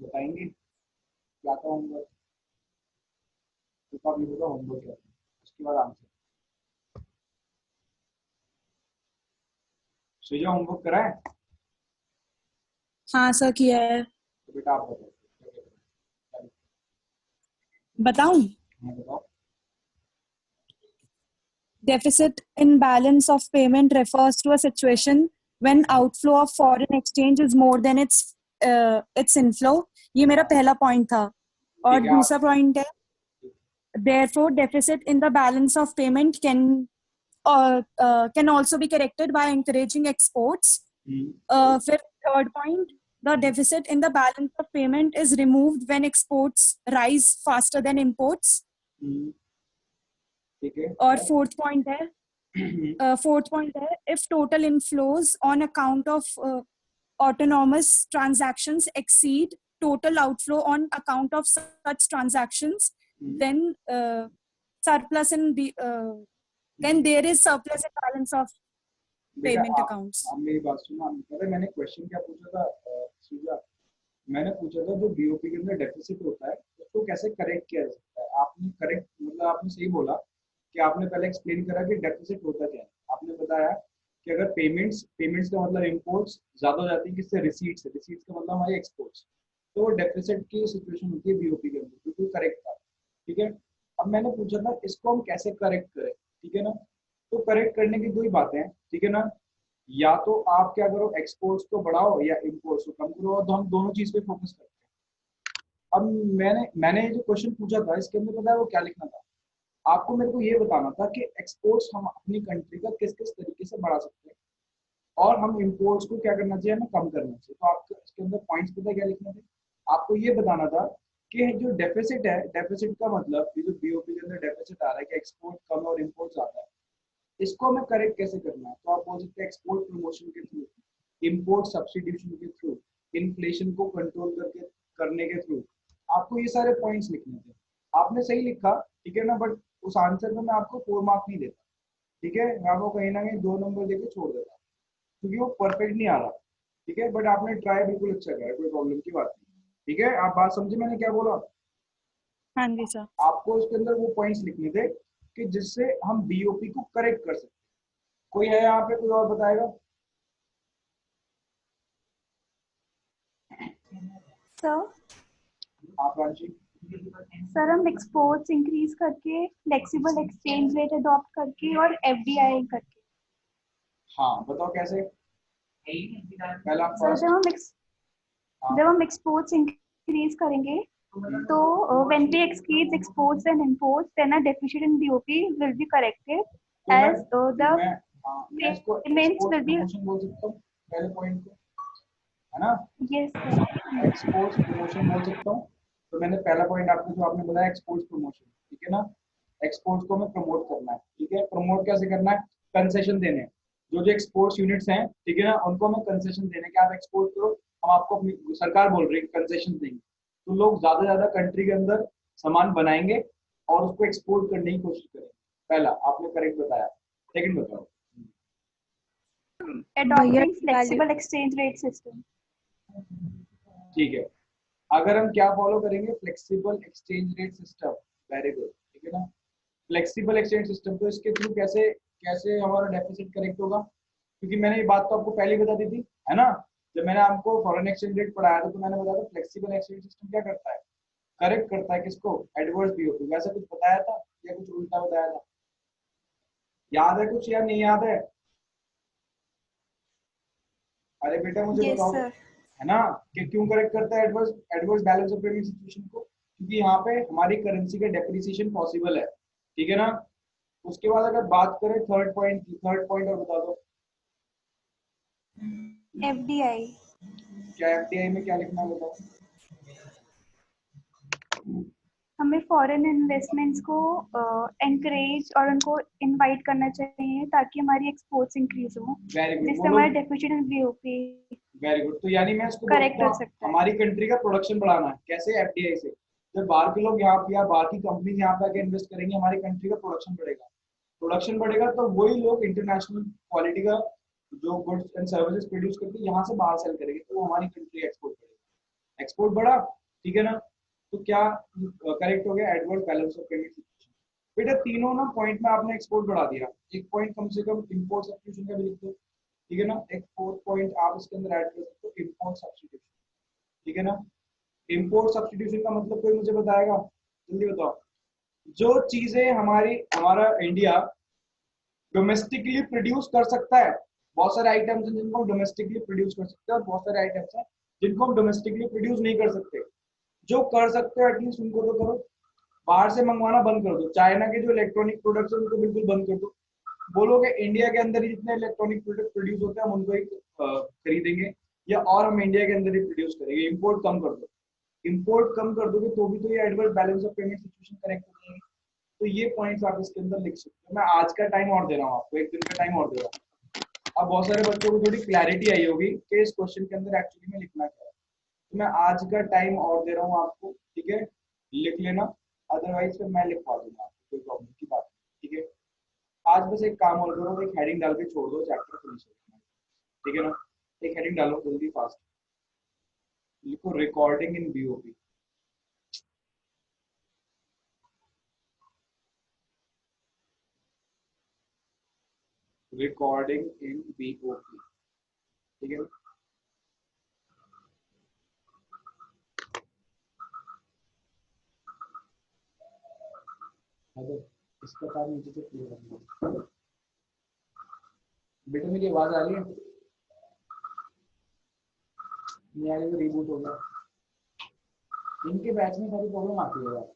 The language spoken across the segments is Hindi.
बताएंगे क्या था होमवर्क? तो आप ये बताओ होमवर्क क्या था, उसके बाद आंसर। श्रीजा होमवर्क करा है? हाँ सर किया है। तो बेटा आप बताओ क्या क्या करा है? बताऊं? हाँ बताओ। Deficit in balance of payment refers to a situation when outflow of foreign exchange is more than its inflow. ये मेरा पहला पॉइंट था। और ठीक है दूसरा आप। पॉइंट है therefore deficit in the balance of payment can also be corrected by encouraging exports. फिर third point, the deficit in the balance of payment is removed when exports rise faster than imports. ठीक है। और fourth point है if total inflows on account of autonomous transactions exceed total outflow on account of such transactions, then surplus in the then there is surplus in balance of बेटा payment accounts. आप मेरी बात सुनो। आप पता है मैंने क्वेश्चन क्या पूछा था श्रीजा? मैंने पूछा था जो बीओपी के अंदर डेफिसिट होता है उसको कैसे करेक्ट किया जा सकता है। आपने करेक्ट मतलब आपने सही बोला कि आपने पहले एक्सप्लेन करा कि डेफिसिट होता क्या है। आपने बताया कि अगर पेमेंट्स का मतलब इम्पोर्ट्स ज्यादा हो जाती है किससे? रिसीट्स से। रिसीट्स का मतलब हमारे एक्सपोर्ट्स। तो वो डेफिसिट की सिचुएशन होती है बीओपी के अंदर, बिल्कुल करेक्ट था। ठीक है। अब मैंने पूछा था इसको हम कैसे करेक्ट करें, ठीक है ना? तो करेक्ट करने की दो ही बातें हैं, ठीक है ना? या तो आप क्या करो, एक्सपोर्ट्स को बढ़ाओ या इम्पोर्ट्स को कम करो, और तो हम दोनों चीज पे फोकस करते हैं। अब मैंने जो क्वेश्चन पूछा था इसके अंदर पता है वो क्या लिखना था? आपको मेरे को ये बताना था कि एक्सपोर्ट्स हम अपनी कंट्री का किस किस तरीके से बढ़ा सकते हैं और हम इम्पोर्ट्स को क्या करना चाहिए, हमें कम करना चाहिए। तो आपको इसके अंदर पॉइंट्स पता है क्या लिखना थे? आपको ये बताना था कि जो डेफिसिट है, डेफिसिट का मतलब ये जो बीओपी के अंदर डेफिसिट आ रहा है कि एक्सपोर्ट कम और इम्पोर्ट ज्यादा है, इसको हमें करेक्ट कैसे करना है? तो आप बोल सकते हैं एक्सपोर्ट प्रमोशन के थ्रू, इम्पोर्ट सब्सिट्यूशन के थ्रू, इन्फ्लेशन को कंट्रोल करके करने के थ्रू। आपको ये सारे पॉइंट्स लिखने थे। आपने सही लिखा, ठीक है ना? बट उस आंसर में मैं आपको 4 मार्क नहीं देता, ठीक है? मैं आपको कहीं ना कहीं 2 नंबर देके छोड़ देता क्योंकि वो परफेक्ट नहीं आ रहा, ठीक है? बट आपने ट्राई बिल्कुल अच्छा करा, कोई प्रॉब्लम की बात नहीं। ठीक है, आप बात समझे मैंने क्या बोला? हाँ जी सर। आपको इसके अंदर वो पॉइंट्स लिखने थे कि जिससे हम बीओपी को करेक्ट कर सकते। कोई है यहाँ पे, कोई और बताएगा? सर आप रांची। सर हम एक्सपोर्ट्स इंक्रीज करके, फ्लेक्सिबल एक्सचेंज रेट अडॉप्ट करके और एफडीआई करके। हाँ बताओ कैसे? पहला सर फर्स्ट। जब हम एक्सपोर्ट्स इंक्रीज करेंगे तो when we exceed exports and imports then a deficit in BOP will be corrected तो as the मैं इसको payments export will be promotion बोल सकता हूँ पहले पॉइंट को, है ना? yes sir एक्सपोर्ट प्रमोशन बोल सकता हूँ। तो मैंने पहला पॉइंट आपको जो आपने बताया एक्सपोर्ट प्रमोशन, ठीक है ना? एक्सपोर्ट्स को हमें प्रमोट करना है, ठीक है? प्रमोट कैसे करना है? कंसेशन देने हैं। जो जो एक्सपोर्ट्स यूनिट्स हैं, ठीक है ना, उनको हमें कंसेशन देने कि आप एक्सपोर्ट करो, हम आपको अपनी सरकार बोल रही है कंसेशन देंगे, तो लोग ज्यादा से ज्यादा कंट्री के अंदर सामान बनाएंगे और उसको एक्सपोर्ट करने की कोशिश करेंगे। पहला आपने करेक्ट बताया। सेकंड बताओ। adopting flexible exchange rate system। ठीक है, अगर हम क्या फॉलो करेंगे? Flexible exchange rate system. Very good, ठीक है ना? फ्लेक्सिबल एक्सचेंज सिस्टम, तो इसके थ्रू कैसे कैसे हमारा डेफिसिट करेक्ट होगा? क्योंकि मैंने ये बात तो आपको पहले ही बता दी थी, है ना? जब मैंने आपको फॉरेन एक्सचेंज रेट पढ़ाया था तो मैंने बताया था फ्लेक्सिबल एक्सचेंज सिस्टम क्या करता है? करेक्ट करता है किसको? Adverse BOP. वैसा कुछ बताया था या कुछ उल्टा बताया था? याद है कुछ या नहीं याद है? अरे बेटा मुझे yes बताओ, sir है ना? कि क्यों करेक्ट करता है adverse adverse balance of payment situation को? क्योंकि यहाँ पे हमारी करेंसी का डेप्रिसिएशन पॉसिबल है, ठीक है ना? उसके बाद अगर बात करें थर्ड पॉइंट की, थर्ड पॉइंट और बता दो एफडीआई। क्या एफडीआई में क्या लिखना है बताओ? हमें फॉरेन इन्वेस्टमेंट्स को एनकरेज और उनको इनवाइट करना चाहिए ताकि हमारी एक्सपोर्ट्स इंक्रीज हो, वेरी गुड, जिससे वो हमारा लोग। Deficit in BOP very good, तो यानी मैं इसको करेक्ट बोलता हो हूँ सकता है। हमारी कंट्री का प्रोडक्शन बढ़ाना है। कैसे? एफडीआई से। जब बाहर के लोग यहाँ पे या बाहर की कंपनी यहाँ पे आके इन्वेस्ट करेंगे, हमारी कंट्री का प्रोडक्शन बढ़ेगा। प्रोडक्शन बढ़ेगा तो वही लोग इंटरनेशनल क्वालिटी का जो गुड्स एंड सर्विसेज प्रोड्यूस करके यहाँ से बाहर सेल करेंगे, तो वो हमारी कंट्री एक्सपोर्ट करेगी। एक्सपोर्ट एक्सपोर्ट बढ़ा, ठीक है ना, तो क्या करेक्ट हो गया, adverse balance of payment situation. बेटा तीनों ना पॉइंट में आपने एक्सपोर्ट बढ़ा दिया, एक पॉइंट कम से कम इंपोर्ट सब्स्टिट्यूशन का भी लिख दो, ठीक है ना, एक फोर्थ पॉइंट आप इसके अंदर ऐड कर सकते हो, इंपोर्ट सब्स्टिट्यूशन, ठीक है ना। इंपोर्ट सब्स्टिट्यूशन का मतलब कोई मुझे बताएगा, जल्दी बताओ। जो चीजें हमारा इंडिया डोमेस्टिकली प्रोड्यूस कर सकता है, बहुत सारे आइटम्स हैं जिनको हम डोमेस्टिकली प्रोड्यूस कर सकते हैं और बहुत सारे आइटम्स हैं जिनको हम डोमेस्टिकली प्रोड्यूस नहीं कर सकते। जो कर सकते हो एटलीस्ट उनको तो करो, बाहर से मंगवाना बंद कर दो। चाइना के जो इलेक्ट्रॉनिक प्रोडक्ट्स हैं उनको बिल्कुल बंद कर दो, बोलोगे इंडिया के अंदर ही जितने इलेक्ट्रॉनिक प्रोडक्ट प्रोड्यूस होते हैं हम उनको ही खरीदेंगे, या और हम इंडिया के अंदर ही प्रोड्यूस करेंगे, इंपोर्ट कम कर दो। इंपोर्ट कम कर दोगे तो भी तो ये adverse balance of payment situation correct हो जाएगी। तो ये पॉइंट्स आप इसके अंदर लिख सकते हो। मैं आज का टाइम और दे रहा हूँ आपको, एक दिन का टाइम और दे रहा हूँ। अब बहुत सारे बच्चों को थोड़ी क्लैरिटी आई होगी कि इस क्वेश्चन के अंदर एक्चुअली में लिखना क्या है, तो मैं आज का टाइम और दे रहा हूँ आपको, ठीक है, लिख लेना, अदरवाइज फिर मैं लिखवा दूंगा आपको, कोई प्रॉब्लम की बात नहीं, ठीक है। आज बस एक काम और करो, एक हेडिंग डाल के छोड़ दो, चैप्टर फिनिश हो जाएगा, ठीक है ना। एक हेडिंग डालो जल्दी फास्ट, लिखो recording in BOP. Recording in BOP, ठीक है। अगर इसका काम नीचे से क्लियर करना। बेटा मेरी आवाज आ रही है, नहीं आ रही तो रिबूट हो गया। इनके बैच में सारी प्रॉब्लम आती है यार,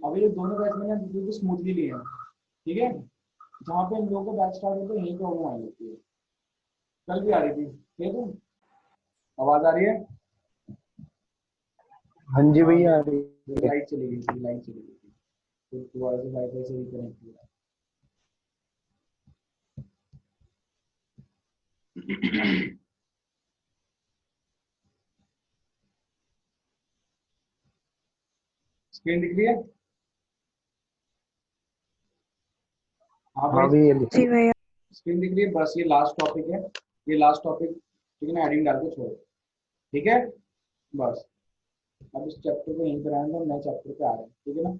अभी ये दोनों बैच में ना बिल्कुल स्मूथली लिए हैं, ठीक है। जहाँ पे इन लोगों को बैच स्टार्ट होता है यही प्रॉब्लम आई होती है, कल भी आ रही थी, ठीक है। आवाज आ रही है? हाँ जी हाँ भैया आ रही है। लाइट चली गई थी, लाइट चली गई थी, तो दोबारा से वाईफाई से रिकनेक्ट किया। स्क्रीन दिख रही है? हाँ हाँ भाई, भैया जी भैया। स्क्रीन दिख रही है? बस ये लास्ट टॉपिक है, ये लास्ट टॉपिक, ठीक है ना, हेडिंग डाल के छोड़ो, ठीक है। बस अब इस चैप्टर को यहीं पर आएंगे, हम नए चैप्टर पे आ रहे हैं, ठीक है ना।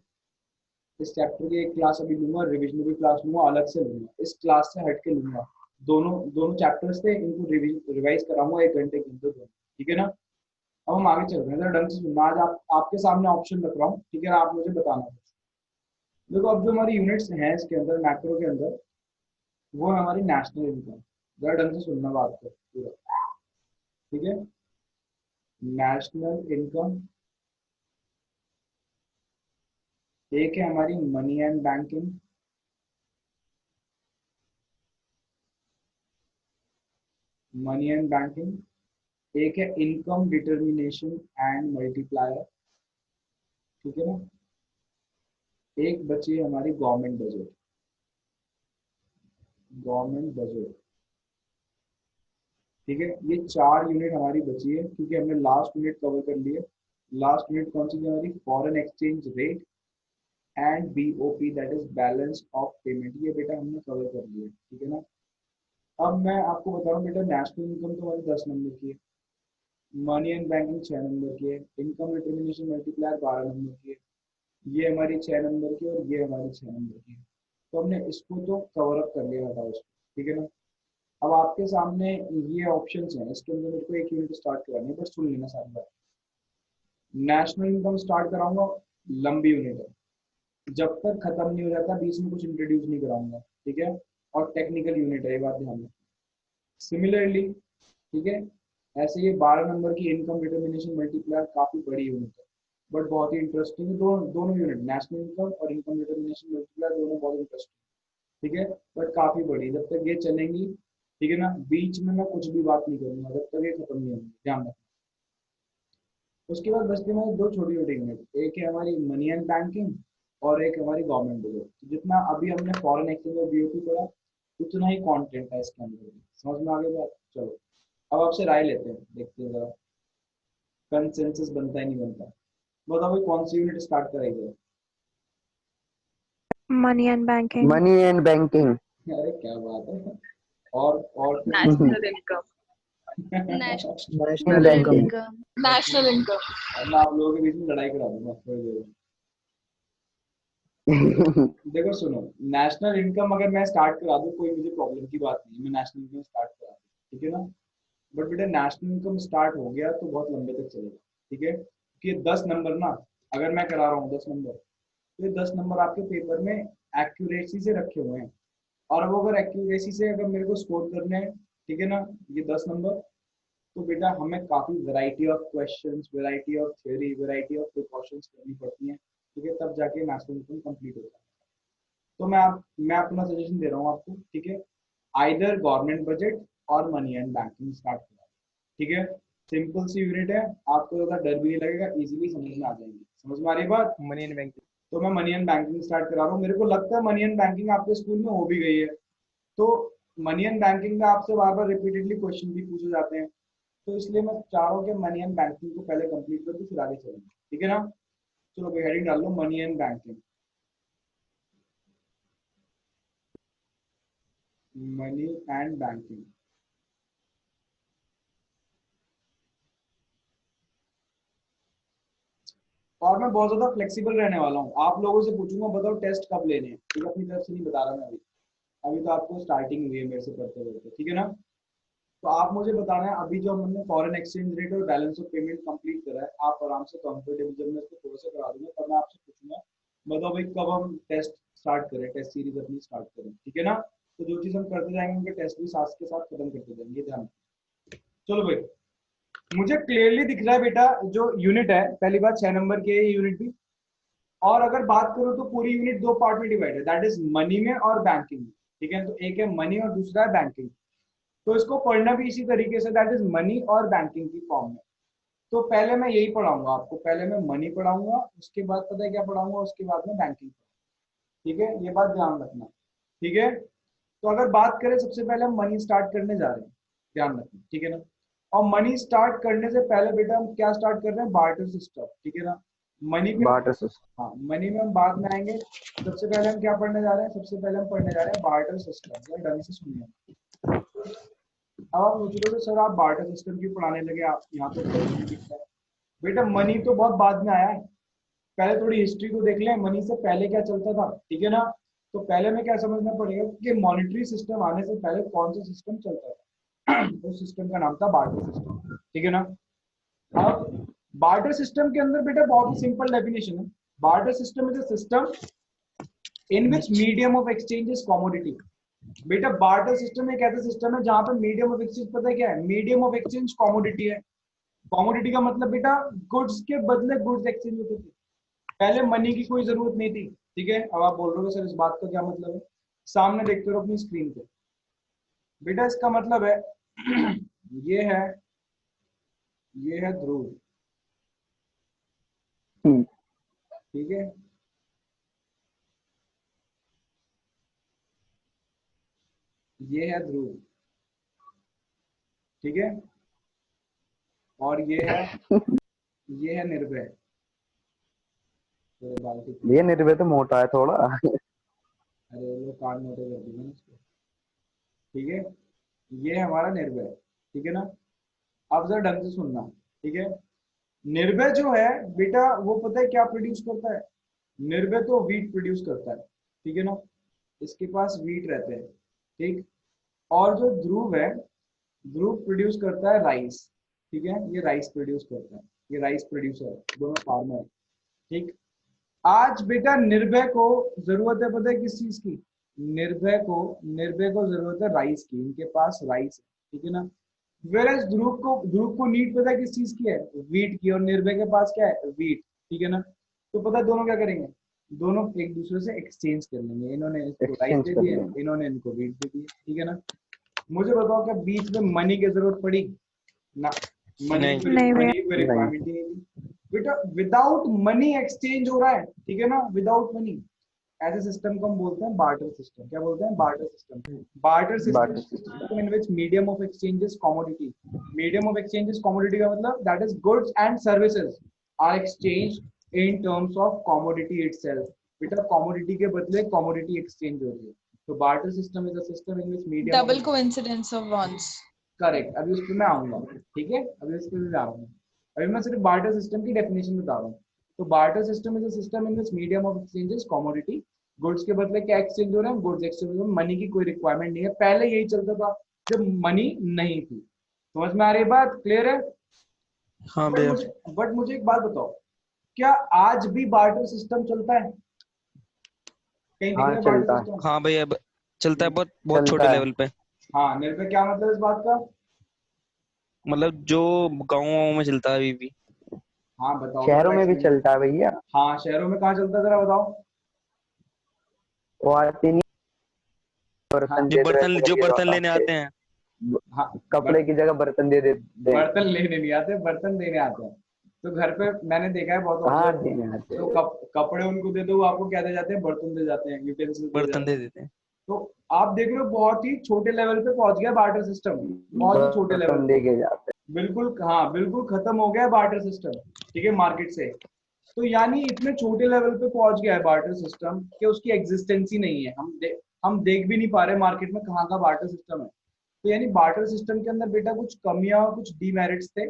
इस चैप्टर की एक क्लास अभी लूंगा, रिविजन भी क्लास लूंगा, अलग से लूंगा, इस क्लास से हट के लूंगा। दोनों दोनों चैप्टर्स थे, इनको रिवाइज कराऊंगा 1 घंटे के अंदर दोनों, ठीक है ना। अब हम आगे चल रहे हैं, ढंग से सुनना। आज आपके सामने ऑप्शन रख रहा हूँ, ठीक है, आप मुझे बताना। देखो अब जो हमारी यूनिट्स हैं इसके अंदर, मैक्रो के अंदर, वो है हमारी नेशनल इनकम। जरा ढंग से सुनना बात को पूरा, ठीक है। नेशनल इनकम, एक है हमारी money and banking, money and banking, एक है इनकम डिटर्मिनेशन एंड मल्टीप्लायर, ठीक है ना। एक बची है हमारी गवर्नमेंट बजट, गवर्नमेंट बजट, ठीक है। ये 4 यूनिट हमारी बची है, क्योंकि हमने लास्ट यूनिट कवर कर लिए। लास्ट यूनिट कौन सी थी हमारी? Foreign exchange rate and BOP, that is balance of payment. ये बेटा हमने कवर कर लिया, ठीक है ना। अब मैं आपको बता रहा हूँ बेटा, नेशनल इनकम तो हमारी 10 नंबर की है, मनी एंड बैंकिंग 6 नंबर की है, इनकम डिटर्मिनेशन मल्टीप्लायर 12 नंबर की है, ये हमारी 6 नंबर की है और ये हमारी 6 नंबर की है। तो हमने इसको तो कवर अप कर लिया, बताओ इसको, ठीक है ना। अब आपके सामने ये ऑप्शंस हैं, इसके अंदर मेरे को एक यूनिट स्टार्ट करानी है, बस सुन लेना सारी बात। नेशनल इनकम स्टार्ट कराऊंगा, लंबी यूनिट है, जब तक खत्म नहीं हो जाता बीच में कुछ इंट्रोड्यूस नहीं कराऊंगा, ठीक है। और टेक्निकल यूनिट है, ये बात ध्यान रखना। सिमिलरली, ठीक है, ऐसे ये 12 नंबर की इनकम डिटर्मिनेशन मल्टीप्लायर काफी बड़ी यूनिट है, बट बहुत ही इंटरेस्टिंग है। दोनों दोनों यूनिट, नेशनल इनकम और इनकम डिटर्मिनेशन मल्टीप्लायर, दोनों बहुत इंटरेस्टिंग, ठीक है, बट काफी बड़ी। जब तक ये चलेंगी, ठीक है ना, बीच में मैं कुछ भी बात नहीं करूंगा जब तक ये खत्म नहीं होगी, ध्यान रखना। उसके बाद बचती हमारी दो छोटी छोटी यूनिट, एक है हमारी मनी एंड बैंकिंग और एक हमारी गवर्नमेंट बजट। तो जितना अभी हमने फॉरेन एक्सचेंज और बीओपी पढ़ा, उतना ही कंटेंट है इसके अंदर भी। समझ में आ गई बात? चलो अब आपसे राय लेते हैं, देखते हैं जरा कंसेंसस बनता है नहीं बनता। बताओ भाई कौन सी यूनिट स्टार्ट कराई जाए? Money and banking. Money and banking. अरे क्या बात है। और फिर national income. National income. National income. मैं आप लोगों के बीच में लड़ाई करा दूंगा थोड़ी देर में। देखो सुनो, नेशनल इनकम अगर मैं स्टार्ट करा दूं कोई मुझे प्रॉब्लम की बात नहीं है, मैं नेशनल इनकम स्टार्ट करा दूं, ठीक है ना। बट बेटा नेशनल इनकम स्टार्ट हो गया तो बहुत लंबे तक चलेगा, ठीक है, कि 10 नंबर ना, अगर मैं करा रहा हूँ 10 नंबर, तो ये 10 नंबर आपके पेपर में एक्यूरेसी से रखे हुए हैं, और वो अगर एक्यूरेसी से अगर मेरे को स्कोर करने हैं, ठीक है ना, ये 10 नंबर, तो बेटा हमें काफी variety of questions, variety of theory, variety of precautions करनी पड़ती हैं, ठीक है, तब जाके नेशनल इनकम कंप्लीट होता है। तो मैं अपना सजेशन दे रहा हूँ आपको, ठीक है, आइदर गवर्नमेंट बजट और मनी एंड बैंकिंग स्टार्ट करा, ठीक है, सिंपल सी यूनिट है, आपको ज्यादा डर भी नहीं लगेगा, इजीली समझ में आ जाएंगे, समझ में आ रही है बात। Money and banking. तो मैं मनी एंड बैंकिंग स्टार्ट करा रहा हूँ, मेरे को लगता है मनी एंड बैंकिंग आपके स्कूल में हो भी गई है, तो मनी एंड बैंकिंग में आपसे बार बार रिपीटेडली क्वेश्चन भी पूछे जाते हैं, तो इसलिए मैं चाह रहा हूँ कि मनी एंड बैंकिंग को पहले कंप्लीट कर दूं फिर आगे चलेंगे, ठीक है ना। चलो भाई हेडिंग डाल लो, money and banking, money and banking. और मैं बहुत ज्यादा फ्लेक्सिबल रहने वाला हूँ, आप लोगों से पूछूंगा बताओ टेस्ट कब लेने हैं, ठीक है, अपनी तरफ से नहीं बता रहा मैं अभी, अभी तो आपको स्टार्टिंग हुई है मेरे से पढ़ते पढ़ते, ठीक है ना। तो आप मुझे बताना है, अभी जो हमने फॉरेन एक्सचेंज रेट और बैलेंस ऑफ पेमेंट कंप्लीट करा है, आप आराम से कंफर्टेबल, जब मैं इसको थोड़ा सा करा दूंगा तब मैं आपसे पूछूंगा बताओ भाई कब हम टेस्ट स्टार्ट करें, टेस्ट सीरीज अपनी स्टार्ट करें, ठीक है ना। तो जो चीज हम करते जाएंगे उनके टेस्ट भी साथ के साथ खत्म करते जाएंगे, ध्यान। चलो भाई, मुझे क्लियरली दिख रहा है बेटा जो यूनिट है, पहली बात 6 नंबर की यूनिट भी, और अगर बात करूं तो पूरी यूनिट 2 पार्ट में डिवाइड है, दैट इज मनी में और बैंकिंग में, ठीक है, तो एक है मनी और दूसरा है बैंकिंग, तो इसको पढ़ना भी इसी तरीके से, दैट इज मनी और बैंकिंग की फॉर्म में। तो पहले मैं यही पढ़ाऊंगा आपको, पहले मैं मनी पढ़ाऊंगा, उसके बाद पता है क्या पढ़ाऊंगा, उसके बाद में बैंकिंग, ठीक है, ये बात ध्यान रखना, ठीक है। तो अगर बात करें सबसे पहले हम मनी स्टार्ट करने जा रहे हैं, ध्यान रखना, ठीक है ना। और मनी स्टार्ट करने से पहले बेटा हम क्या स्टार्ट कर रहे हैं, बार्टर सिस्टम, ठीक है ना। मनी पे, बार्टर सिस्टम। हाँ मनी में हम बाद में आएंगे, सबसे पहले हम क्या पढ़ने जा रहे हैं, सबसे पहले हम पढ़ने जा रहे हैं बार्टर सिस्टम, ढंग से सुनिए। अब आप सोच रहे हो सर आप बार्टर सिस्टम क्यों पढ़ाने लगे, आप यहाँ तो दिखता है। बेटा मनी तो बहुत बाद में आया है, पहले थोड़ी हिस्ट्री को देख लें, मनी से पहले क्या चलता था, ठीक है ना। तो पहले में क्या समझना पड़ेगा कि मॉनेटरी सिस्टम आने से पहले कौन सा सिस्टम चलता था, उस सिस्टम का नाम था बार्टर सिस्टम, ठीक है ना। अब बार्टर सिस्टम के अंदर बेटा बहुत ही सिंपल डेफिनेशन है, barter system is a system in which medium of exchange is commodity. बेटा बार्टर सिस्टम एक ऐसा सिस्टम है जहां पे मीडियम ऑफ एक्सचेंज पता है क्या है, मीडियम ऑफ एक्सचेंज कमोडिटी है। कमोडिटी का मतलब बेटा गुड्स के बदले गुड्स एक्सचेंज होते थे, पहले मनी की कोई जरूरत नहीं थी, ठीक है। अब आप बोल रहे हो सर इस बात का क्या मतलब है, सामने देखते रहो अपनी स्क्रीन पे, बेटा इसका मतलब है ये है, ये है ध्रुव, ठीक है, ये है ध्रुव, ठीक है, और ये है निर्भय। ये निर्भय तो मोटा है थोड़ा। अरे वो कान मोटे कर दिए मैंने इसको, ठीक है, ये है हमारा निर्भय, ठीक है ना। अब जरा ढंग से सुनना, ठीक है। निर्भय जो है बेटा वो पता है क्या प्रोड्यूस करता है, निर्भय तो वीट प्रोड्यूस करता है, ठीक है ना, इसके पास वीट रहते हैं, ठीक। और जो ध्रुव है, ध्रुव प्रोड्यूस करता है राइस, ठीक है, ये राइस प्रोड्यूस करता है, ये राइस प्रोड्यूसर, दोनों फार्मर है, ठीक। आज बेटा निर्भय को जरूरत है पता है किस चीज की, निर्भय को जरूरत है राइस की, इनके पास राइस है, ठीक है ना। वेरएज ध्रुव को नीड पता है किस चीज की है, वीट की, और निर्भय के पास क्या है, वीट, ठीक है ना। तो पता है दोनों क्या करेंगे, दोनों एक दूसरे से एक्सचेंज कर लेंगे, इन्होंने इसको राइस दे दिए, इन्होंने इनको वीट दे दिए, ठीक है ना। मुझे बताओ क्या बीच में मनी की जरूरत पड़ी ना, मनी की कोई रिक्वायरमेंट ही नहीं थी बेटा, विदाउट मनी एक्सचेंज हो रहा है, ठीक है ना, विदाउट मनी। ऐसे सिस्टम को हम बोलते हैं बार्टर सिस्टम, क्या बोलते हैं, barter system. Barter system in which medium of exchange is commodity, medium of exchange is commodity का मतलब that is goods and services are exchange in terms of commodity itself. बेटा कमोडिटी के बदले कमोडिटी एक्सचेंज हो रही है, तो barter system is a system in which medium Double coincidence of wants. Correct, अभी उस पर मैं आऊंगा, ठीक है, अभी उस पर भी आऊंगा। अभी मैं सिर्फ बार्टर सिस्टम की डेफिनेशन बता रहा हूँ। तो barter system is a system in which medium of exchanges commodity, goods के बदले क्या एक्सचेंज हो रहे हैं, गुड्स एक्सचेंज हो रहे हैं, मनी की कोई रिक्वायरमेंट नहीं है। पहले यही चलता था जब मनी नहीं थी। समझ में आ रही है बात, क्लियर है? हाँ बट भैया। मुझे एक बात बताओ, क्या आज भी बार्टर सिस्टम चलता है? कहीं दिख हाँ रहा है बार्टर चलता है, सिस्टम? हाँ भैया, चलता है बहुत बहुत छोटे चलता है। लेवल पे। हाँ, निर्भय, क्या मतलब इस बात का? मतलब जो गाँव में चलता है अभी भी। हाँ बताओ, शहरों थोड़ा में भी एक्सप्लेन। चलता है भैया। हाँ, शहरों में कहाँ चलता है, जरा बताओ। वो आते नहीं, बर्तन हाँ दे दो ऐसे जो करके जो बर्तन आता लेने है। आते हैं। हाँ, कपड़े की जगह बर्तन दे देते हैं। बर्तन लेने नहीं आते, बर्तन देने आते हैं। तो घर पे मैंने देखा है, बहुत हाँ ऑब्जर्व किया है। देने आते तो हैं। कपड़े उनको दे दो, वो आपको क्या दे जाते हैं, बर्तन दे जाते हैं, यूटेंसिल्स दे बर्तन जाते दे हैं। देते हैं। तो आप देख रहे हो बहुत ही छोटे लेवल पे पहुंच गया बार्टर सिस्टम, बहुत ही छोटे लेवल बर्तन पे। दे के जाते बिल्कुल, हाँ बिल्कुल खत्म हो गया बार्टर सिस्टम, ठीक है, मार्केट से। तो यानी इतने छोटे लेवल पे पहुंच गया है बार्टर सिस्टम कि उसकी एग्जिस्टेंस ही नहीं है। हम देख भी नहीं पा रहे मार्केट में कहाँ का बार्टर सिस्टम है। तो यानी बार्टर सिस्टम के अंदर बेटा कुछ कमियां और कुछ डीमेरिट्स थे,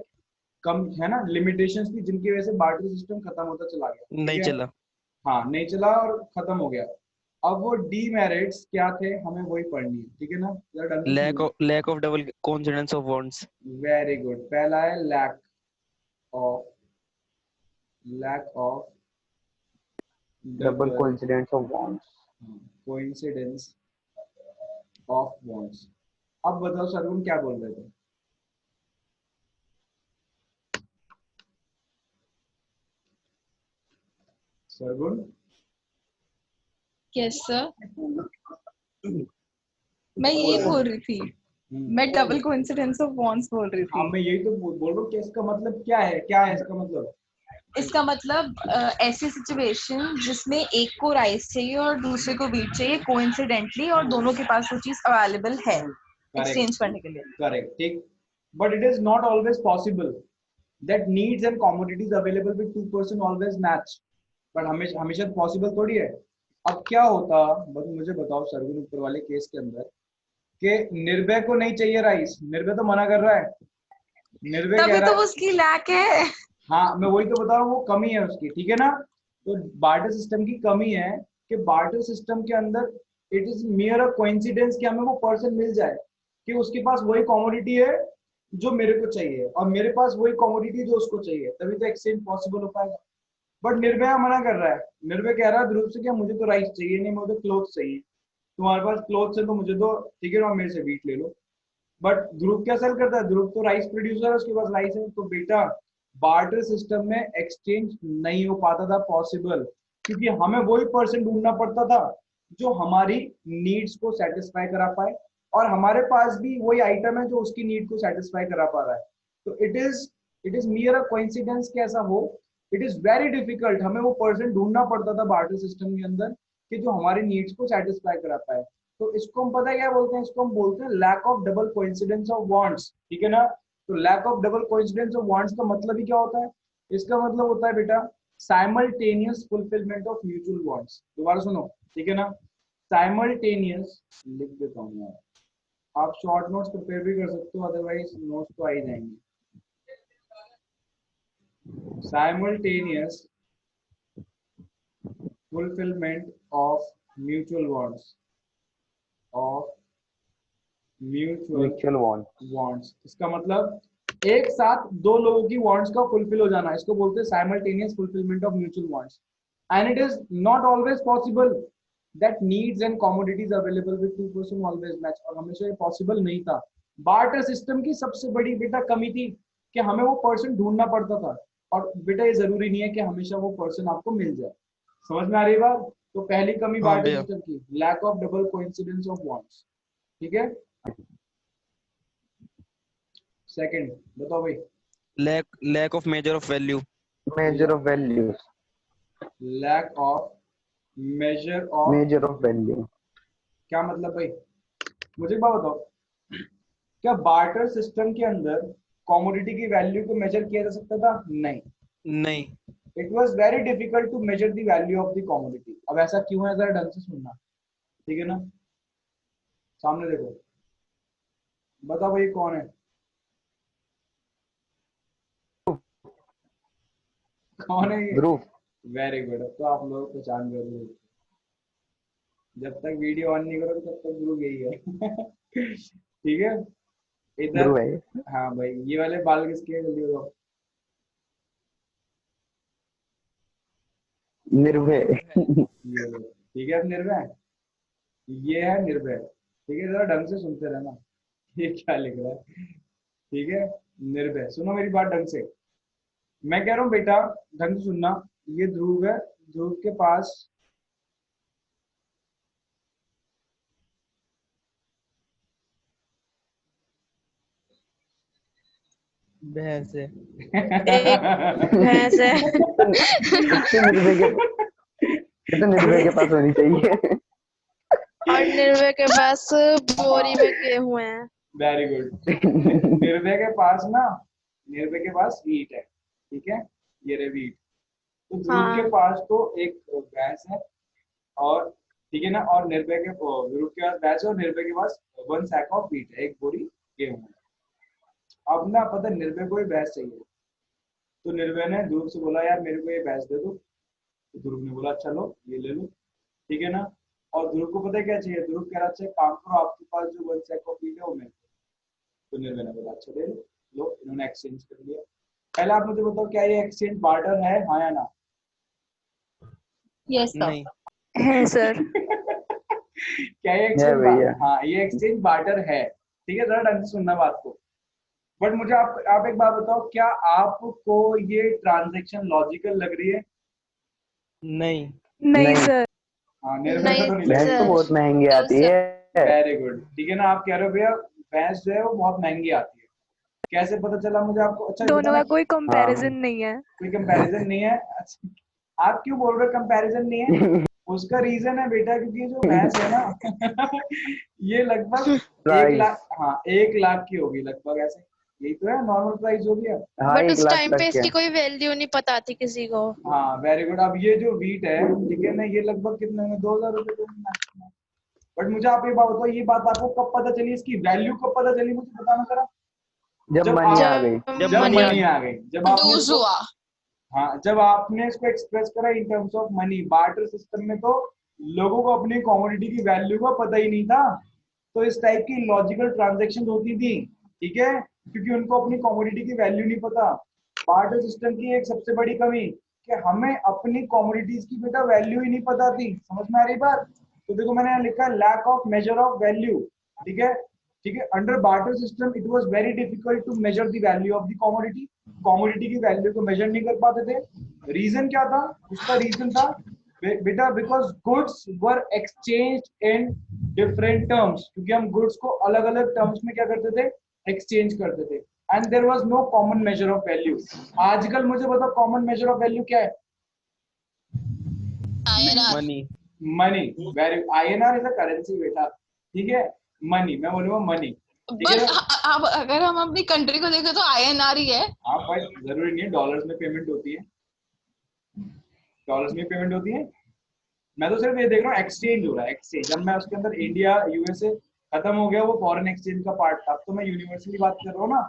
कम है ना, लिमिटेशंस थी, जिनकी वजह से बार्टर सिस्टम खत्म होता चला गया, ठीक नहीं है। चला। हाँ, नहीं चला और खत्म हो गया। अब वो डीमेरिट्स क्या थे, हमें वही पढ़नी है, ठीक है ना, जरा ढंग से सुनो। Lack of double confidence of wants. Very good, पहला है of lack of double double coincidence of wants. Coincidence of wants. अब बताओ सरगुन क्या बोल रहे थे? सरगुन। यस सर, मैं यही बोल रही थी। मैं क्या डबल कोइंसिडेंस ऑफ वांट्स बोल रही हाँ, थी। मैं यही तो बोल रहा हूँ कि इसका मतलब क्या है इसका मतलब? इसका मतलब ऐसी सिचुएशन जिसमें एक को राइस चाहिए और दूसरे को व्हीट चाहिए कोइंसिडेंटली, और दोनों के पास वो चीज अवेलेबल है करेक्ट, एक्सचेंज करने के लिए। करेक्ट, ठीक। But it is not always possible that needs and commodities available with two person always match, but हमेशा हमेशा पॉसिबल थोड़ी है। अब क्या होता, बस मुझे बताओ सरगुन, ऊपर वाले केस के अंदर कि निर्भय को नहीं चाहिए राइस, निर्भय तो मना कर रहा है, निर्भय कह तभी रहा तो है। उसकी लैक है। हाँ, मैं वही तो बता रहा हूँ, वो कमी है उसकी, ठीक है ना। तो बार्टर सिस्टम की कमी है कि बार्टर सिस्टम के अंदर इट इज मियर अ कोइंसिडेंस कि हमें वो पर्सन मिल जाए कि उसके पास वही कमोडिटी है जो मेरे को चाहिए और मेरे पास वही कमोडिटी जो उसको चाहिए, तभी तो एक्सचेंज पॉसिबल हो पाएगा। बट निर्भया मना कर रहा है, निर्भय कह रहा है ध्रुव से, क्या मुझे तो राइस चाहिए नहीं, मुझे तो क्लोथ चाहिए, तुम्हारे पास क्लोथ है तो मुझे तो ठीक है, मेरे से वीट ले लो। बट ध्रुव क्या सेल करता है, ध्रुव तो राइस प्रोड्यूसर है, उसके पास राइस है। तो बेटा बार्टर सिस्टम में एक्सचेंज नहीं हो पाता था पॉसिबल, क्योंकि हमें वही पर्सन ढूंढना पड़ता था जो हमारी नीड्स को सेटिस्फाई करा पाए, और हमारे पास भी वही आइटम है जो उसकी नीड को सेटिस्फाई करा पा रहा है। तो इट इज मियर अ कोइंसिडेंस कि ऐसा हो। इट इज वेरी डिफिकल्ट, हमें वो पर्सन ढूंढना पड़ता था बार्टर सिस्टम के अंदर कि जो हमारी नीड्स को सेटिस्फाई करा पाए। तो इसको हम पता है क्या बोलते हैं, इसको हम बोलते हैं lack of double coincidence of wants, ठीक है ना। तो lack of double coincidence of wants का मतलब ही क्या होता है? इसका मतलब होता है बेटा simultaneous fulfilment of mutual wants. दोबारा सुनो, ठीक है ना, साइमल्टेनियस, लिख देता हूँ यार, आप शॉर्ट नोट्स प्रिपेयर भी कर सकते हो, अदरवाइज नोट्स तो आ ही जाएंगे। Simultaneous fulfilment of mutual wants, of mutual mutual want. Wants. इसका मतलब एक साथ दो लोगों की वांट्स का फुलफिल हो जाना, इसको बोलते हैं simultaneous fulfilment of mutual wants. And it is not always possible that needs and commodities available with two person always match, और हमेशा ये पॉसिबल नहीं था। बार्टर सिस्टम की सबसे बड़ी बेटा कमी थी कि हमें वो पर्सन ढूंढना पड़ता था, और बेटा ये जरूरी नहीं है कि हमेशा वो पर्सन आपको मिल जाए। समझ में आ रही है बात? तो पहली कमी हाँ बार्टर भैया। सिस्टम की, lack of double coincidence of wants, ठीक है। सेकंड बताओ भाई। Lack of measure of value. Measure of values. Lack of measure of, measure of value. क्या मतलब भाई? मुझे एक बात बताओ, क्या बार्टर सिस्टम के अंदर कमोडिटी की वैल्यू को मेजर किया जा सकता था? नहीं। नहीं। It was very difficult to measure the value of the commodity. अब ऐसा क्यों है, जरा ढंग से सुनना, ठीक है ना। सामने देखो, बताओ भाई कौन है, कौन है ये? ध्रुव। वेरी गुड, तो आप लोग पहचान गए। जब तक वीडियो ऑन नहीं करोगे तब तक ध्रुव यही है। ठीक है, इधर। ध्रुव है ये। हाँ भाई, ये वाले बाल किसके हैं, जल्दी बताओ। निर्भय। ये लो। ठीक है, अब निर्भय, ये है निर्भय। ठीक है, जरा ढंग से सुनते रहना। ये क्या लिख रहा है? ठीक है, निर्भय, सुनो मेरी बात ढंग से। मैं कह रहा हूँ बेटा, ढंग से सुनना। ये ध्रुव है, ध्रुव के पास भैंस है। भैंस है। इससे निर्भय के पास होनी चाहिए। और निर्भय के पास बोरी में गेहूं है। Very good. निर्भय के पास ना, निर्भय के पास वीट है। ठीक है, ये रहे वीट। तो ध्रुव के हाँ। पास तो एक भैंस है, और ठीक है ना, और निर्भय के ध्रुव के पास भैंस है, और निर्भय के पास 1 सैक ऑफ वीट है, एक बोरी गेहूं है। अब ना पता है, निर्भय को ये भैंस चाहिए। तो निर्भय ने ध्रुव से बोला, यार मेरे को ये भैंस दे दो। तो ध्रुव ने बोला, चलो ये ले लो। ठीक है ना, और ध्रुव को पता है क्या चाहिए? ध्रुव कह रहा, अच्छा काम करो, आपके पास जो 1 सैक ऑफ वीट है वो मेरे को। तो निर्भय ने बोला, अच्छा दे लो। लो, इन्होंने एक्सचेंज कर लिया। पहले आप मुझे बताओ, क्या ये एक्सचेंज बार्टर है, हाँ या ना? Yes sir. नहीं। है सर। क्या ये है एक्सचेंज भैया। हाँ, ये एक्सचेंज बार्टर है। ठीक है, जरा ढंग से सुनना बात को। बट मुझे आप एक बात बताओ, क्या आपको ये ट्रांजैक्शन लॉजिकल लग रही है? नहीं। नहीं नहीं। सर। हाँ, निर्भय को नहीं तो नहीं लग भैंस रही तो सर। बहुत महंगी No, आती sir. है। वेरी गुड, ठीक है ना, आप कह रहे हो भैया भैंस जो है वो बहुत महंगी आती है। कैसे पता चला मुझे आपको? अच्छा ये दोनों बताना, का कोई हाँ। कंपैरिजन नहीं है। कोई कंपैरिजन नहीं है? अच्छा, आप क्यों बोल रहे हो कंपैरिजन नहीं है? उसका रीजन है बेटा, क्योंकि जो भैंस है ना, ये लगभग 1 लाख, प्राइस। हाँ 1 लाख की होगी लगभग, ऐसे। यही तो है नॉर्मल प्राइस जो भी है। हाँ, बट 1 लाख टाइम तक पे के। इसकी कोई वैल्यू नहीं पता थी किसी को। हाँ वेरी गुड। अब ये जो वीट है, ठीक है ना, ये लगभग कितने में, 2,000 रुपए के मैक्सिमम। बट मुझे आप ये बात बताओ, ये बात आपको कब पता चली, इसकी वैल्यू कब पता चली, मुझे बताना जरा। जब जब मनी आप आ गई। जब जब मनी आ मनी गई। आ गई, जब आपने डूज इसको, हुआ। हाँ जब आपने इसको एक्सप्रेस करा इन terms of money. Barter system में तो लोगों को अपनी कमोडिटी की वैल्यू का पता ही नहीं था। तो इस टाइप की लॉजिकल ट्रांजैक्शन होती थी, ठीक है, क्योंकि उनको अपनी कमोडिटी की वैल्यू नहीं पता। बार्टर सिस्टम की एक सबसे बड़ी कमी कि हमें अपनी कमोडिटीज की बेटा वैल्यू ही नहीं पता थी। समझ में आ रही बात? तो देखो मैंने यहाँ लिखा lack of measure of value. ठीक है, ठीक है, under barter system it was very difficult to measure the value of the commodity. Commodity की वैल्यू को मेजर नहीं कर पाते थे। रीजन क्या था? उसका रीजन था बेटा, because goods were exchanged in different terms, क्योंकि हम गुड्स को अलग अलग टर्म्स में क्या करते थे? एक्सचेंज करते थे। And there was no common measure of value. आजकल मुझे बताओ कॉमन मेजर ऑफ वैल्यू क्या है? INR. Money. Money. Very, INR is a currency बेटा। ठीक है, मनी, मैं बोलूंगा मनी। ठीक है बट ना? अब अगर हम अपनी कंट्री को देखें तो INR ही है। हाँ बट जरूरी नहीं है, डॉलर्स में पेमेंट होती है, डॉलर्स में पेमेंट होती है। मैं तो सिर्फ ये देख रहा हूँ एक्सचेंज हो रहा है, एक्सचेंज। अब मैं उसके अंदर इंडिया यूएसए खत्म हो गया, वो फॉरेन एक्सचेंज का पार्ट था। अब तो मैं यूनिवर्सली बात कर रहा हूँ ना।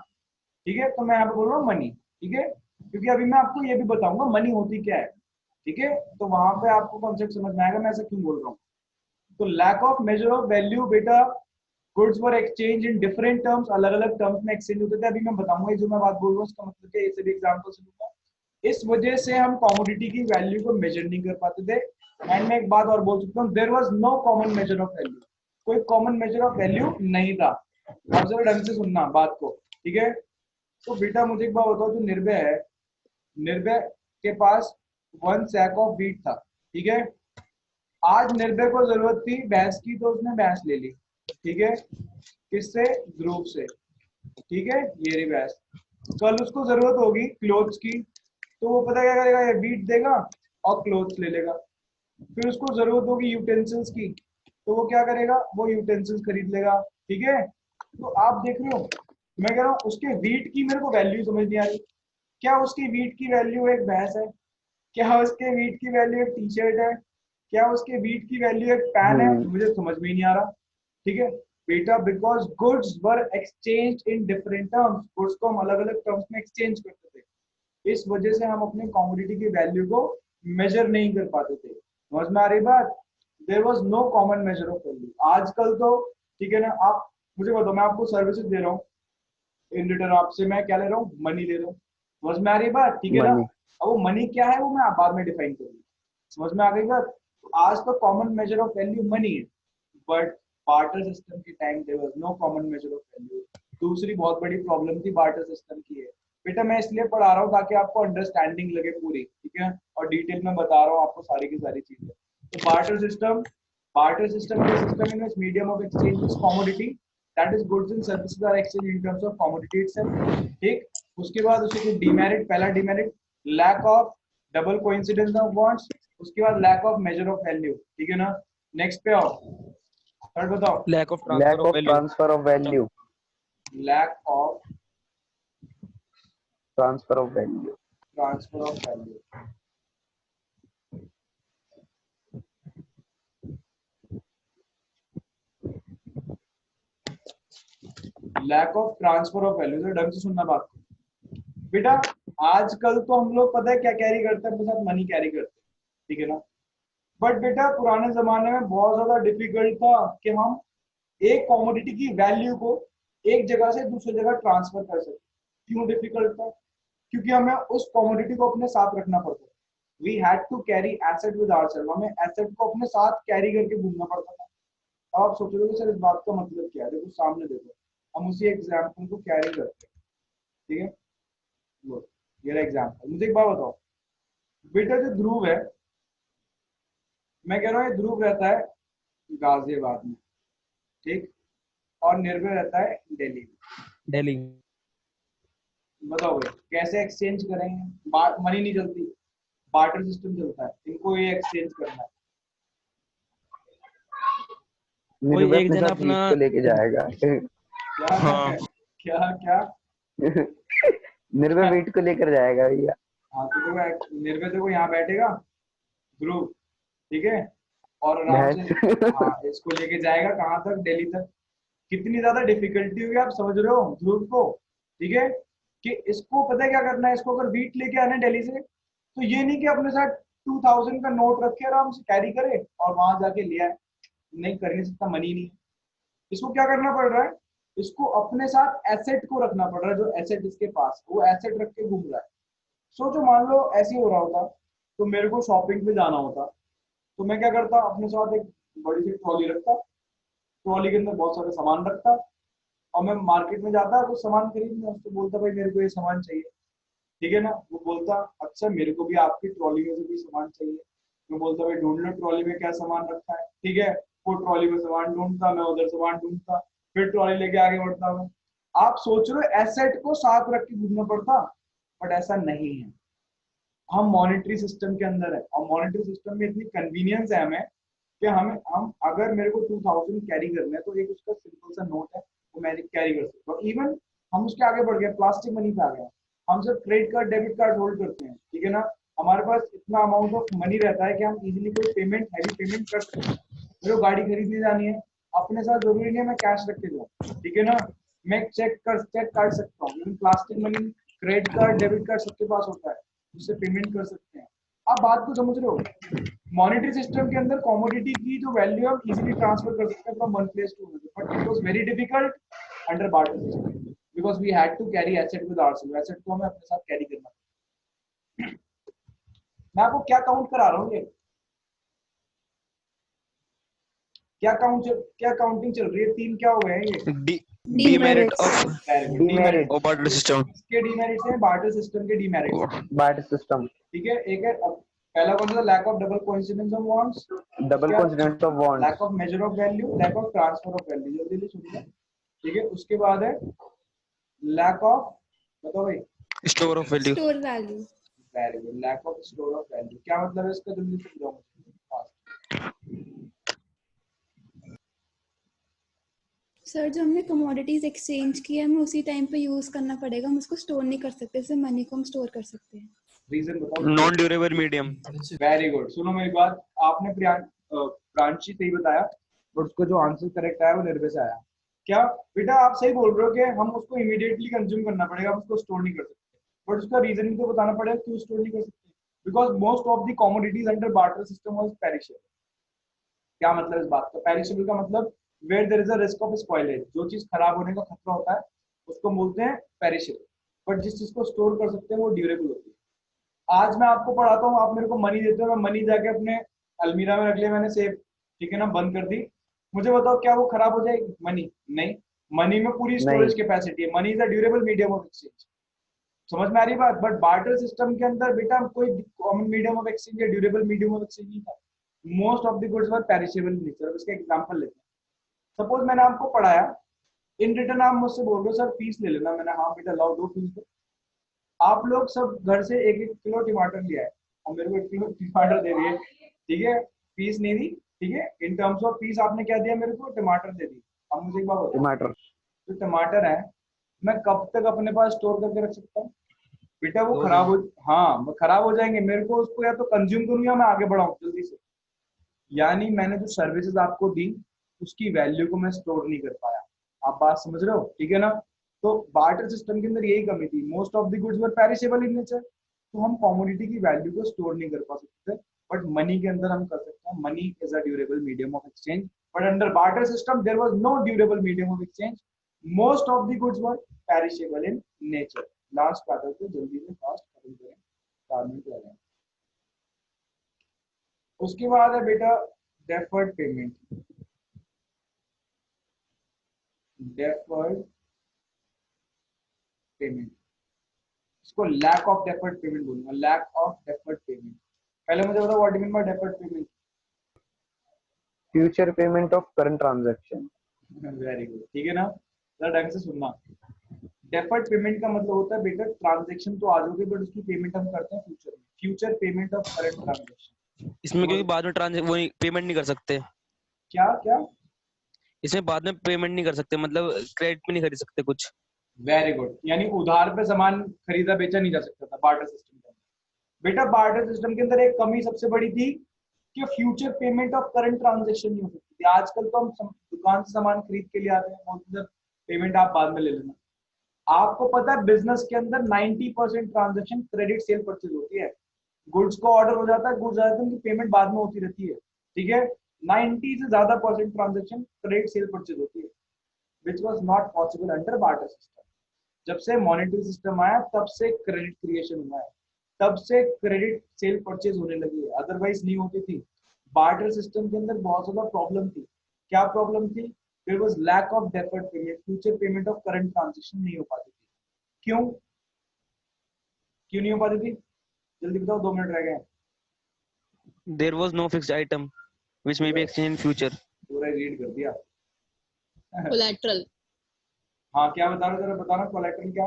ठीक है, तो मैं यहाँ पे बोल रहा हूँ मनी। ठीक है, क्योंकि अभी मैं आपको ये भी बताऊंगा मनी होती क्या है। ठीक है, तो वहां पे आपको कॉन्सेप्ट समझ में आएगा मैं ऐसा क्यों बोल रहा हूँ। तो lack of measure of value बेटा, goods were exchange in different terms, अलग अलग टर्म्स में एक्सचेंज होते थे। अभी मैं बताऊंगा, ये जो मैं बात बोल रहा हूँ उसका मतलब क्या है, ये सभी एग्जांपल से दूंगा। इस वजह से हम कमोडिटी की वैल्यू को मेजर नहीं कर पाते थे। एंड मैं एक बात और बोल सकता हूँ, there was no common measure of value. कोई कॉमन मेजर ऑफ वैल्यू नहीं था। आप जरा ढंग से सुनना बात को, ठीक है। तो बेटा मुझे एक बात बताओ, जो निर्भय है, निर्भय के पास 1 सैक ऑफ वीट था। ठीक है, आज निर्भय को जरूरत थी भैंस की, तो उसने भैंस ले ली। ठीक है, किससे? ध्रुव से। ठीक है, ये रही भैंस। कल उसको जरूरत होगी क्लोथ्स की, तो वो पता क्या करेगा? ये वीट देगा और क्लोथ्स ले लेगा। फिर उसको जरूरत होगी यूटेंसिल्स की, तो वो क्या करेगा? वो यूटेंसिल्स खरीद लेगा। ठीक है, तो आप देख रहे हो, मैं कह रहा हूँ उसके वीट की मेरे को वैल्यू समझ नहीं आ रही। क्या उसकी वीट की वैल्यू एक भैंस है? क्या उसके वीट की वैल्यू एक टी शर्ट है? क्या उसके वीट की वैल्यू एक पैन है? मुझे समझ में ही नहीं आ रहा। ठीक है बेटा, because goods were exchange in different terms, goods को हम अलग अलग टर्म्स में एक्सचेंज करते थे। इस वजह से हम अपने कमोडिटी की वैल्यू को मेजर नहीं कर पाते थे। समझ में आ रही बात? There was no common measure of value. आजकल तो ठीक है ना, आप मुझे बताओ, मैं आपको सर्विसेज दे रहा हूँ, इन रिटर्न आपसे मैं क्या ले रहा हूँ? मनी ले रहा हूँ। समझ में आ रही बात? ठीक है ना? मनी। अब वो मनी क्या है वो मैं बाद में डिफाइन करूंगा। समझ में आ गई बात? तो आज तो common measure of value money है, बट बार्टर सिस्टम के time there was no common measure of value. दूसरी बहुत बड़ी प्रॉब्लम थी बार्टर सिस्टम की है। बेटा मैं इसलिए पढ़ा रहा हूँ ताकि आपको अंडरस्टैंडिंग लगे पूरी, ठीक है, और डिटेल में बता रहा हूँ आपको सारी की सारी चीजें। तो barter system is a system in which medium of exchange is commodity, that is goods and services are exchanged in terms of commodity itself। ठीक, उसके बाद उसे कुछ डिमेरिट, पहला demerit lack of double coincidence of bonds, उसके बाद lack of measure of value, ठीक है ना। नेक्स्ट पे आओ, थर्ड बताओ। Lack of lack transfer of of value. Transfer of value. Lack of transfer of value. Transfer of value. Lack of transfer of value, तो ढंग से सुनना बात को बेटा। आजकल तो हम लोग पता है क्या कैरी करते हैं अपने साथ? मनी कैरी करते हैं, ठीक है ना। बट बेटा पुराने जमाने में बहुत ज्यादा डिफिकल्ट था कि हम एक कमोडिटी की वैल्यू को एक जगह से दूसरी जगह ट्रांसफर कर सके। क्यों डिफिकल्ट था? क्योंकि हमें उस कमोडिटी को अपने साथ रखना पड़ता था। We had to carry asset with ourself, हमें एसेट को अपने साथ कैरी करके घूमना पड़ता था। अब आप सोच रहे हो सर इस बात का मतलब क्या है? देखो सामने देखो, हम उसी एग्जाम्पल को कैरी करते हैं, ठीक है। लो ये एग्जाम्पल, मुझे एक बात बताओ बेटा, जो ध्रुव है, मैं कह रहा हूँ ये ध्रुव रहता है गाजियाबाद में, ठीक, और निर्भय रहता है दिल्ली में। दिल्ली। बताओ भाई कैसे एक्सचेंज करेंगे? मनी नहीं चलती, बार्टर सिस्टम चलता है, इनको ये एक्सचेंज करना है। कोई निर्भय एक अपने जना साथ अपना वीट को लेके जाएगा। क्या हाँ। क्या क्या? निर्भय वीट को लेकर जाएगा भैया। हाँ तो देखो निर्भय देखो यहाँ बैठेगा ध्रुव, ठीक है, और आराम से भैंस। हाँ इसको लेके जाएगा कहाँ तक? दिल्ली तक। कितनी ज्यादा डिफिकल्टी होगी आप समझ रहे हो ध्रुव को, ठीक है, कि इसको पता है क्या करना है। इसको अगर वीट लेके आना है दिल्ली से, तो ये नहीं कि अपने साथ 2000 का नोट रखे आराम से कैरी करे और वहां जाके लिया है, नहीं कर नहीं सकता, मनी नहीं। इसको क्या करना पड़ रहा है? इसको अपने साथ एसेट को रखना पड़ रहा है, जो एसेट इसके पास, वो एसेट रख के घूम रहा है। सोचो मान लो ऐसे ही हो रहा होता, तो मेरे को शॉपिंग पे जाना होता, तो मैं क्या करता? अपने साथ एक बड़ी सी ट्रॉली रखता, ट्रॉली के अंदर बहुत सारे सामान रखता, और मैं मार्केट में जाता कुछ सामान खरीदने, उसको बोलता भाई मेरे को ये सामान चाहिए, ठीक है ना। वो बोलता अच्छा मेरे को भी आपकी ट्रॉली में से कोई सामान चाहिए। मैं बोलता भाई ढूंढ लो ट्रॉली में क्या सामान रखा है, ठीक है। वो ट्रॉली में सामान ढूंढता, मैं उधर सामान ढूंढता, फिर ट्रॉली लेके आगे बढ़ता मैं। आप सोच रहे हो एसेट को साथ रख के घूमना पड़ता, बट ऐसा नहीं है। हम मॉनेटरी सिस्टम के अंदर है, और मॉनेटरी सिस्टम में इतनी कन्वीनियंस है हमें कि हम अगर मेरे को 2000 कैरी करना है, तो एक उसका सिंपल सा नोट है, वो मैं कैरी कर सकता हूँ। इवन हम उसके आगे बढ़ गए, प्लास्टिक मनी पे आ गए, हम सिर्फ credit card debit card hold करते हैं, ठीक है ना। हमारे पास इतना अमाउंट ऑफ मनी रहता है कि हम इजीली कोई पेमेंट, हैवी पेमेंट कर सकते हैं। मेरे को गाड़ी खरीदने जानी है, अपने साथ जरूरी नहीं है मैं कैश रख के जाऊँ, ठीक है ना। मैं चेक काट सकता हूँ, लेकिन plastic money, credit card, debit card सबके पास होता है, जिससे पेमेंट कर सकते हैं। आप बात को समझ रहे हो? मॉनेटरी सिस्टम के अंदर कमोडिटी की जो वैल्यू हम इजीली ट्रांसफर कर सकते हैं from one place to another, but it was very difficult under barter system, because we had to carry asset with ourself. Asset को हमें अपने साथ कैरी करना। मैं आपको क्या काउंट करा रहा हूँ? ये क्या काउंटिंग चल रही है? तीन क्या हो गए हैं ये? Demerit of demerit of barter system. इसके डीमेरिट्स हैं, बार्टर सिस्टम के डीमेरिट्स, बार्टर सिस्टम। ठीक है। एक है पहला कौन सा? Lack of double coincidence of bonds, double coincidence of bonds. Lack of measure of value, lack of transfer of value. जल्दी जल्दी सुनिए, ठीक है। उसके बाद है लैक ऑफ, बताओ भाई, store of value. Store value. Value, lack of store of value. क्या मतलब है इसका? जल्दी समझाओ मुझे। सर जो हमने कमोडिटीज एक्सचेंज की है हमें उसी टाइम पे यूज करना पड़ेगा, हम उसको स्टोर नहीं कर सकते, सिर्फ मनी को हम स्टोर कर सकते हैं। रीजन बताओ। Non durable medium. Very good. सुनो मेरी बात, आपने प्रांशी सही बताया, बट उसको जो आंसर करेक्ट आया वो निर्भय से आया। क्या बेटा आप सही बोल रहे हो कि हम उसको इमीडिएटली कंज्यूम करना पड़ेगा, हम उसको स्टोर नहीं कर सकते। बट उसका रीजनिंग तो बताना पड़ेगा क्यों स्टोर नहीं कर सकते, because most of the commodities under barter system was perishable. क्या मतलब इस बात का? पेरिशेबल का मतलब where there is a risk of spoilage, जो चीज खराब होने का खतरा होता है उसको बोलते हैं पेरिशेबल। बट जिस चीज को स्टोर कर सकते हैं वो ड्यूरेबल होती है। आज मैं आपको पढ़ाता हूँ, आप मेरे को मनी देते हो, मैं मनी जाके अपने अलमीरा में रख लिया मैंने सेफ, ठीक है ना, बंद कर दी, मुझे बताओ क्या वो खराब हो जाएगी? मनी नहीं, मनी में पूरी नहीं। स्टोरेज कैपेसिटी है, money is a durable medium of exchange. समझ में आ रही बात? बट बार्टर सिस्टम के अंदर बेटा कोई कॉमन मीडियम ऑफ एक्सचेंज या ड्यूरेबल मीडियम ऑफ एक्सचेंज नहीं था। Most of the goods were perishable nature. इसका एग्जांपल लेते हैं, सपोज मैंने आपको पढ़ाया, इन रिटर्न आप मुझसे बोल रहे हो सर फीस ले लेना, मैंने हाँ बेटा लाओ दो फीस दो। आप लोग सब घर से एक एक किलो टमाटर लिया है और मेरे को 1 किलो टमाटर दे दिए, ठीक है, फीस नहीं दी, ठीक है, इन टर्म्स ऑफ फीस आपने क्या दिया मेरे को? टमाटर दे दी। अब मुझे एक बात बताओ, टमाटर जो टमाटर है मैं कब तक अपने पास स्टोर करके रख सकता हूँ? बेटा वो 2 खराब दिन। हो, हाँ वो खराब हो जाएंगे, मेरे को उसको या तो कंज्यूम करूँ या मैं आगे बढ़ाऊँ जल्दी से। यानी मैंने जो सर्विसेज आपको दी उसकी वैल्यू को मैं स्टोर नहीं कर पाया। आप बात समझ रहे हो, ठीक है ना? तो बार्टर सिस्टम के अंदर यही कमी थी, most of the goods were perishable in nature, तो हम कमोडिटी की वैल्यू को स्टोर नहीं कर पा सकते। बट मनी के अंदर हम कर सकते हैं, money is a durable medium of exchange, but under barter system there was no durable medium of exchange, most of the goods were perishable in nature. Last pattern को जल्दी से फास्ट खत्म करें, 4 मिनट लग रहे हैं। उसके बाद है बेटा डेफर्ड पेमेंट। डेफर्ड पेमेंट, इसको लैक ऑफ डेफर्ड पेमेंट बोलूंगा, लैक ऑफ डेफर्ड पेमेंट। पहले मुझे बताओ what do you mean by deferred payment? Future payment of current transaction. Very good, ठीक है ना, जरा ढंग से सुनना। डेफर्ड पेमेंट का मतलब होता है बेटा ट्रांजैक्शन तो आज होगी बट उसकी पेमेंट हम करते हैं फ्यूचर में, future payment of current transaction. इसमें क्योंकि बाद में वो पेमेंट नहीं कर सकते, क्या क्या? इसमें बाद में पेमेंट नहीं कर सकते, मतलब क्रेडिट में नहीं खरीद सकते कुछ। वेरी गुड, यानी उधार पे सामान खरीदा बेचा नहीं जा सकता था बार्टर सिस्टम के अंदर। बेटा बार्टर सिस्टम के अंदर एक कमी सबसे बड़ी थी कि future payment of current transaction नहीं हो सकती थी। आजकल तो हम दुकान से सामान खरीद के लिए आते हैं, बोलते हैं पेमेंट आप बाद में ले लेना। आपको पता है बिजनेस के अंदर 90% ट्रांजैक्शन क्रेडिट सेल परचेज होती है। गुड्स को ऑर्डर हो जाता है, गुड्स आ जाते हैं, उनकी पेमेंट बाद में होती रहती है, ठीक है। 90 से ज्यादा % ट्रांजैक्शन क्रेडिट सेल परचेज होती है, which was not possible under barter system. जब से मॉनेटरी सिस्टम आया तब से क्रेडिट क्रिएशन हुआ है, तब से क्रेडिट सेल परचेज होने लगी है, अदरवाइज नहीं होती थी। बार्टर सिस्टम के अंदर बहुत ज्यादा प्रॉब्लम थी। क्या प्रॉब्लम थी? There was lack of deferred payment, future payment of current transaction नहीं हो पाती थी। क्यों क्यों नहीं हो पाती थी? जल्दी बताओ, 2 मिनट रह गए। There was no fixed item which may be exchange in future. पूरा रीड कर दिया। कोलैटरल। हाँ क्या बता रहे हो, जरा बताना कोलैटरल क्या?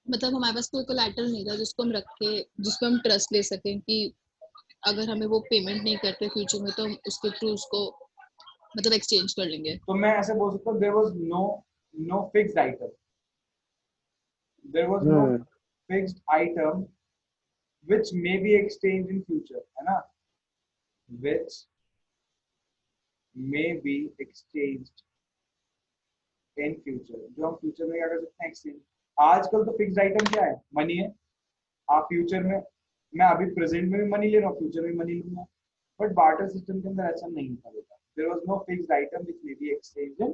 मतलब हमारे पास कोई कोलैटरल नहीं था जिसको हम रख के, जिसको हम ट्रस्ट ले सकें कि अगर हमें वो पेमेंट नहीं करते फ्यूचर में तो हम उसके थ्रू उसको मतलब एक्सचेंज कर लेंगे। तो मैं ऐसे बोल सकता हूँ there was no fixed item, there was no fixed item which may be exchanged in future, है ना, which may be exchanged in future, जो हम फ्यूचर में क्या कर सकते हैं? एक्सचेंज। आजकल तो फिक्स्ड आइटम क्या है? मनी है। आप फ्यूचर में, मैं अभी प्रेजेंट में भी मनी ले रहा हूँ, फ्यूचर में मनी लूंगा। बट बार्टर सिस्टम के अंदर ऐसा नहीं था बेटा, there was no fixed item which may be exchanged in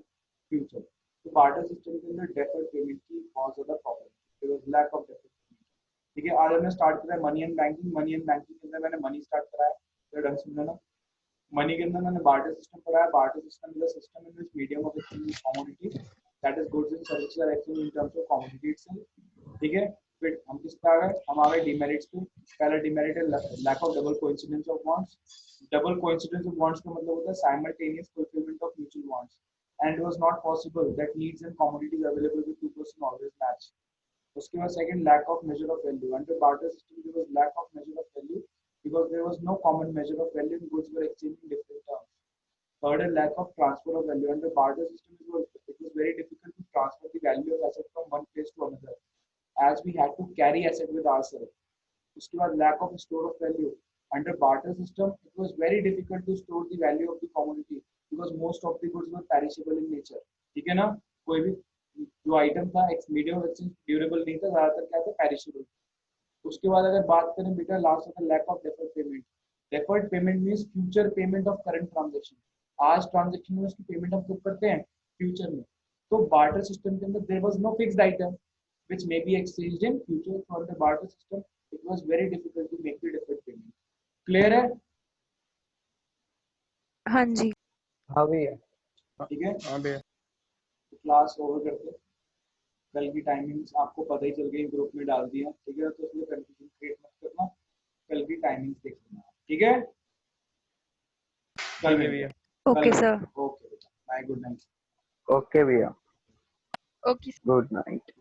future. तो बार्टर सिस्टम के अंदर डेफर्ड पेमेंट की बहुत ज्यादा problem, there was lack of deferred. ठीक है, आज हमने स्टार्ट करा है money and banking. Money and banking के अंदर मैंने मनी स्टार्ट कराया, तो ढंग से समझना। मनी के अंदर मैंने बार्टर सिस्टम पढ़ाया। Barter system is a system in which medium of exchange commodity, that is goods and services are exchange in terms of commodity itself. ठीक है, फिर हम किस पे आ गए? हम आ गए डिमेरिट्स पे। पहला डिमेरिट है lack of double coincidence of wants. Double coincidence of wants का मतलब होता है simultaneous fulfilment of mutual wants, and it was not possible that needs and commodities available with two person always match. उसके बाद second lack of measure of value. Under barter system there was lack of measure of value because there was no common measure of value and goods were exchanged in different terms. Third, a lack of transfer of value. Under barter system, it was very difficult to transfer the value of asset from one place to another, as we had to carry asset with ourselves. उसके बाद lack of store of value. Under barter system, it was very difficult to store the value of the commodity because most of the goods were perishable in nature. ठीक है ना? कोई भी जो आइटम था मीडियम ऑफ एक्सचेंज ड्यूरेबल नहीं था, ज्यादातर क्या था, पेरिशेबल। उसके बाद अगर बात करें बेटा लास्ट होता है lack of deferred payment. Deferred payment means future payment of current transaction. आज ट्रांजैक्शन में उसकी पेमेंट हम कब करते हैं, फ्यूचर में। तो बार्टर सिस्टम के अंदर there was no fixed item which may be exchanged in future. For the barter system it was very difficult to make the deferred payment. Clear है? हाँ जी। हाँ भैया। ठीक है, हाँ भैया। तो क्लास ओवर करते हैं। कल की टाइमिंग्स आपको पता ही चल गई, ग्रुप में डाल दिया, ठीक है, तो इसलिए कंफ्यूजन क्रिएट मत करना, कल की टाइमिंग्स देख लेना, ठीक है। कल भैया। Okay sir. Okay, bye, good night. Okay भैया, ओके। Good night.